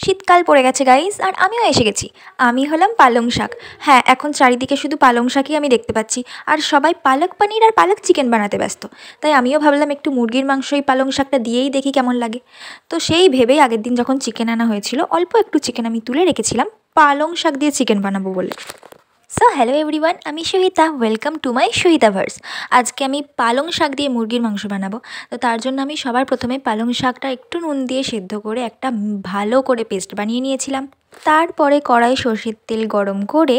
শীতকাল পড়ে গেছে গাইস, আর আমিও এসে গেছি। আমি হলাম পালং শাক। হ্যাঁ, এখন চারিদিকে শুধু পালং শাকই আমি দেখতে পাচ্ছি, আর সবাই পালক পনির আর পালক চিকেন বানাতে ব্যস্ত। তাই আমিও ভাবলাম একটু মুরগির মাংস এই পালং শাকটা দিয়েই দেখি কেমন লাগে। তো সেই ভেবেই আগের দিন যখন চিকেন আনা হয়েছিল, অল্প একটু চিকেন আমি তুলে রেখেছিলাম পালং শাক দিয়ে চিকেন বানাবো বলে। সো হ্যালো এভরিওয়ান, আমি সহিতা, ওয়েলকাম টু মাই সহিতাভার্স। আজকে আমি পালং শাক দিয়ে মুরগির মাংস বানাবো। তো তার জন্য আমি সবার প্রথমে পালং শাকটা একটু নুন দিয়ে সেদ্ধ করে একটা ভালো করে পেস্ট বানিয়ে নিয়েছিলাম। তারপরে কড়াই সর্ষের তেল গরম করে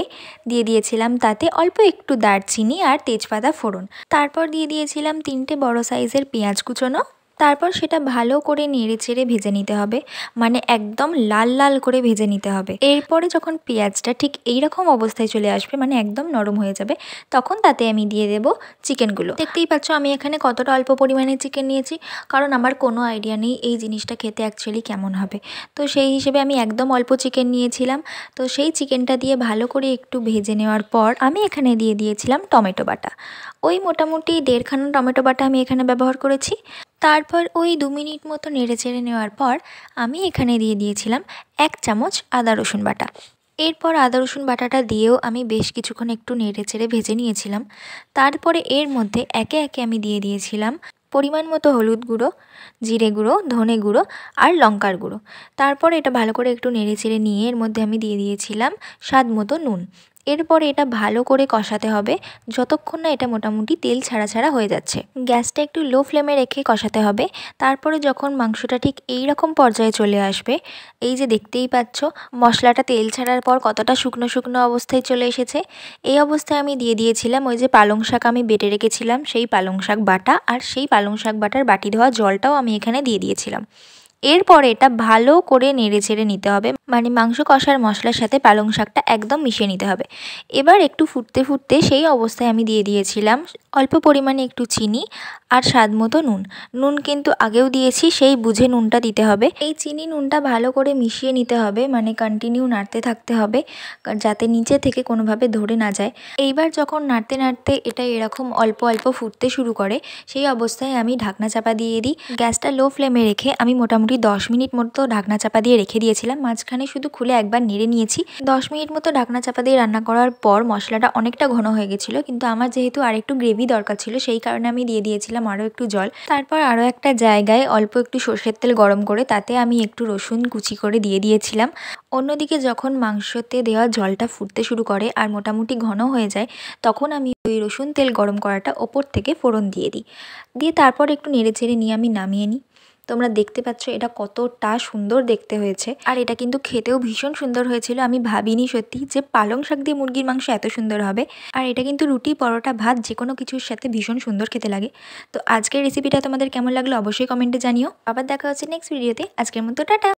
দিয়ে দিয়েছিলাম তাতে অল্প একটু দারচিনি আর তেজপাতা ফোড়ন। তারপর দিয়ে দিয়েছিলাম 3টে বড় সাইজের পেঁয়াজ কুচোনো। তারপর সেটা ভালো করে নেড়ে চেড়ে ভেজে নিতে হবে, মানে একদম লাল লাল করে ভেজে নিতে হবে। এরপরে যখন পেঁয়াজটা ঠিক এইরকম অবস্থায় চলে আসবে, মানে একদম নরম হয়ে যাবে, তখন তাতে আমি দিয়ে দেবো চিকেনগুলো। দেখতেই পাচ্ছ আমি এখানে কতটা অল্প পরিমাণে চিকেন নিয়েছি, কারণ আমার কোনো আইডিয়া নেই এই জিনিসটা খেতে অ্যাকচুয়ালি কেমন হবে। তো সেই হিসেবে আমি একদম অল্প চিকেন নিয়েছিলাম। তো সেই চিকেনটা দিয়ে ভালো করে একটু ভেজে নেওয়ার পর আমি এখানে দিয়ে দিয়েছিলাম টমেটো বাটা। ওই মোটামুটি 1.5 টমেটো বাটা আমি এখানে ব্যবহার করেছি। তারপর ওই 2 মিনিট মতো নেড়ে চেড়ে নেওয়ার পর আমি এখানে দিয়ে দিয়েছিলাম 1 চামচ আদা রসুন বাটা। এরপর আদা রসুন বাটাটা দিয়েও আমি বেশ কিছুক্ষণ একটু নেড়ে চেড়ে ভেজে নিয়েছিলাম। তারপরে এর মধ্যে একে একে আমি দিয়ে দিয়েছিলাম পরিমাণ মতো হলুদ গুঁড়ো, জিরে গুঁড়ো, ধনে গুঁড়ো আর লঙ্কার গুঁড়ো। তারপর এটা ভালো করে একটু নেড়ে চেড়ে নিয়ে এর মধ্যে আমি দিয়ে দিয়েছিলাম স্বাদ মতো নুন। এরপরে এটা ভালো করে কষাতে হবে যতক্ষণ না এটা মোটামুটি তেল ছাড়া ছাড়া হয়ে যাচ্ছে। গ্যাসটা একটু লো ফ্লেমে রেখে কষাতে হবে। তারপরে যখন মাংসটা ঠিক এই রকম পর্যায়ে চলে আসবে, এই যে দেখতেই পাচ্ছ মশলাটা তেল ছাড়ার পর কতটা শুকনো শুকনো অবস্থায় চলে এসেছে, এই অবস্থায় আমি দিয়ে দিয়েছিলাম ওই যে পালং শাক আমি বেটে রেখেছিলাম সেই পালং শাক বাটা, আর সেই পালং শাক বাটার বাটি ধোয়া জলটাও আমি এখানে দিয়ে দিয়েছিলাম। এরপরে এটা ভালো করে নেড়ে ছেড়ে নিতে হবে, মানে মাংস কষার মশলার সাথে পালং শাকটা একদম মিশিয়ে নিতে হবে। এবার একটু ফুটতে ফুটতে সেই অবস্থায় আমি দিয়ে দিয়েছিলাম অল্প পরিমাণে একটু চিনি আর স্বাদ মতো নুন। নুন কিন্তু আগেও দিয়েছি, সেই বুঝে নুনটা দিতে হবে। এই চিনি নুনটা ভালো করে মিশিয়ে নিতে হবে, মানে কন্টিনিউ নাড়তে থাকতে হবে যাতে নিচে থেকে কোনোভাবে ধরে না যায়। এইবার যখন নাড়তে নাড়তে এটা এরকম অল্প অল্প ফুটতে শুরু করে, সেই অবস্থায় আমি ঢাকনা চাপা দিয়ে দিই। গ্যাসটা লো ফ্লেমে রেখে আমি মোটামুটি 10 মিনিট মতো ঢাকনা চাপা দিয়ে রেখে দিয়েছিলাম। মাঝখানে শুধু খুলে একবার নেড়ে নিয়েছি। 10 মিনিট মতো ঢাকনা চাপা দিয়ে রান্না করার পর মশলাটা অনেকটা ঘন হয়ে গেছিলো, কিন্তু আমার যেহেতু আর একটু গ্রেভি দরকার ছিল সেই কারণে আমি দিয়ে দিয়েছিলাম আরও একটু জল। তারপর আরও একটা জায়গায় অল্প একটু সর্ষের তেল গরম করে তাতে আমি একটু রসুন কুচি করে দিয়ে দিয়েছিলাম। অন্যদিকে যখন মাংসতে দেওয়া জলটা ফুটতে শুরু করে আর মোটামুটি ঘন হয়ে যায়, তখন আমি ওই রসুন তেল গরম করাটা ওপর থেকে ফোড়ন দিয়ে দিই। দিয়ে তারপর একটু নেড়ে চেড়ে নিয়ে আমি নামিয়ে নিই। তোমরা দেখতে পাচ্ছ এটা কতটা সুন্দর দেখতে হয়েছে, আর এটা কিন্তু খেতেও ভীষণ সুন্দর হয়েছিল। আমি ভাবিনি সত্যি যে পালং শাক দিয়ে মুরগির মাংস এত সুন্দর হবে। আর এটা কিন্তু রুটি, পরোটা, ভাত যে কোনো কিছুর সাথে ভীষণ সুন্দর খেতে লাগে। তো আজকের রেসিপিটা তোমাদের কেমন লাগলো অবশ্যই কমেন্টে জানিও। আবার দেখা হচ্ছে নেক্সট ভিডিওতে। আজকের মতো টাটা।